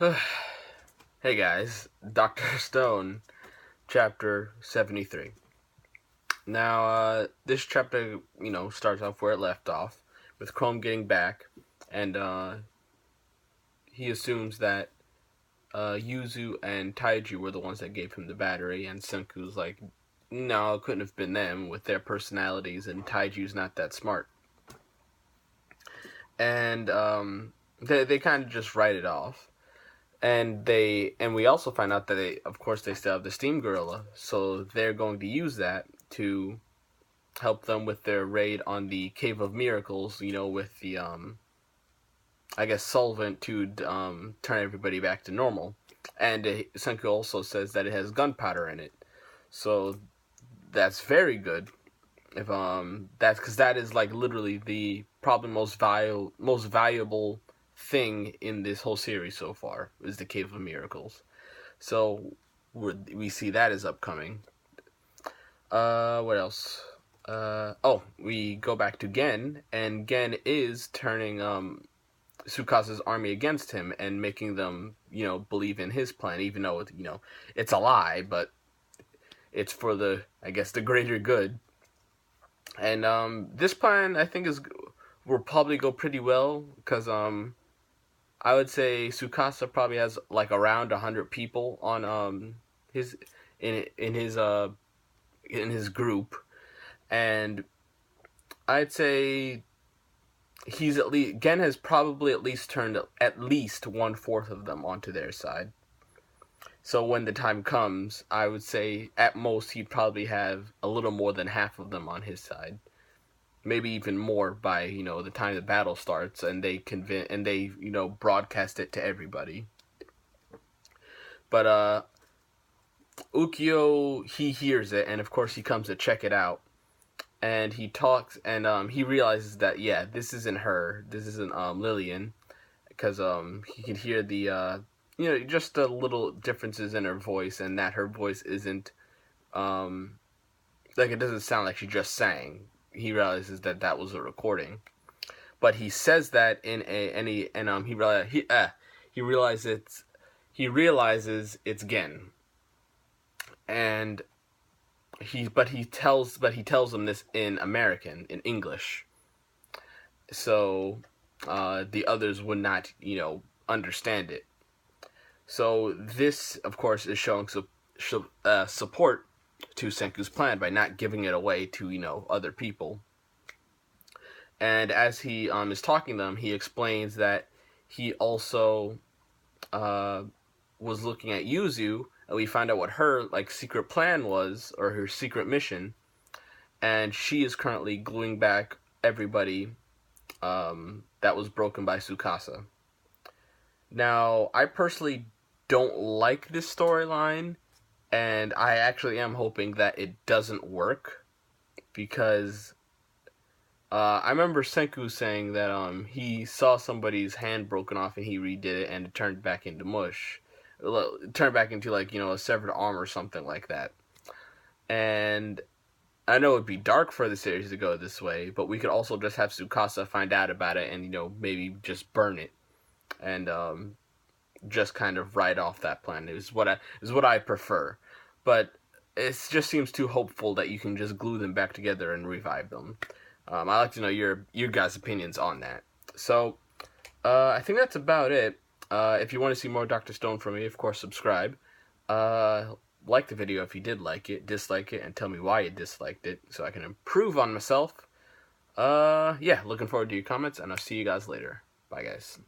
Hey guys, Dr. Stone, chapter 73. Now, this chapter, starts off where it left off, with Chrome getting back, and he assumes that Yuzu and Taiji were the ones that gave him the battery, and Senku's like, no, it couldn't have been them with their personalities, and Taiju's not that smart. And they kind of just write it off. And we also find out that they still have the steam gorilla, so they're going to use that to help them with their raid on the Cave of Miracles, with the I guess solvent to turn everybody back to normal. And Senku also says that it has gunpowder in it, so that's very good. If that's because that is like literally the probably most valuable thing in this whole series so far is the Cave of Miracles. So we see that is upcoming. What else? We go back to Gen, and Gen is turning Tsukasa's army against him and making them, believe in his plan, even though it's a lie, but it's for the greater good. And this plan I think will probably go pretty well because I would say Tsukasa probably has like around 100 people on his in his group, and I'd say Gen has probably at least turned at least 1/4 of them onto their side. So when the time comes, I would say at most he'd probably have a little more than half of them on his side. Maybe even more by the time the battle starts, and they broadcast it to everybody. But Ukyo, he hears it, and of course he comes to check it out, and he talks, and he realizes that this isn't her, this isn't Lillian, because he can hear the just the little differences in her voice, and that her voice isn't like it doesn't sound like she just sang. He realizes that was a recording, but he says that he realizes it's Gen, and he tells him this in American, in English, so the others would not understand it. So this, of course, is showing support to Senku's plan by not giving it away to other people. And as he is talking to them, he explains that he also was looking at Yuzu, and we find out what her secret plan was, or her secret mission, and she is currently gluing back everybody that was broken by Tsukasa. Now, I personally don't like this storyline, and I actually am hoping that it doesn't work, because I remember Senku saying that he saw somebody's hand broken off and he redid it and it turned back into mush. It turned back into a severed arm or something like that. And I know it'd be dark for the series to go this way, but we could also just have Tsukasa find out about it and maybe just burn it and just kind of write off that plan. Is what I prefer. But it just seems too hopeful that you can just glue them back together and revive them. I'd like to know your guys' opinions on that. So, I think that's about it. If you want to see more Dr. Stone from me, of course, subscribe. Like the video if you did like it, dislike it, and tell me why you disliked it so I can improve on myself. Looking forward to your comments, and I'll see you guys later. Bye, guys.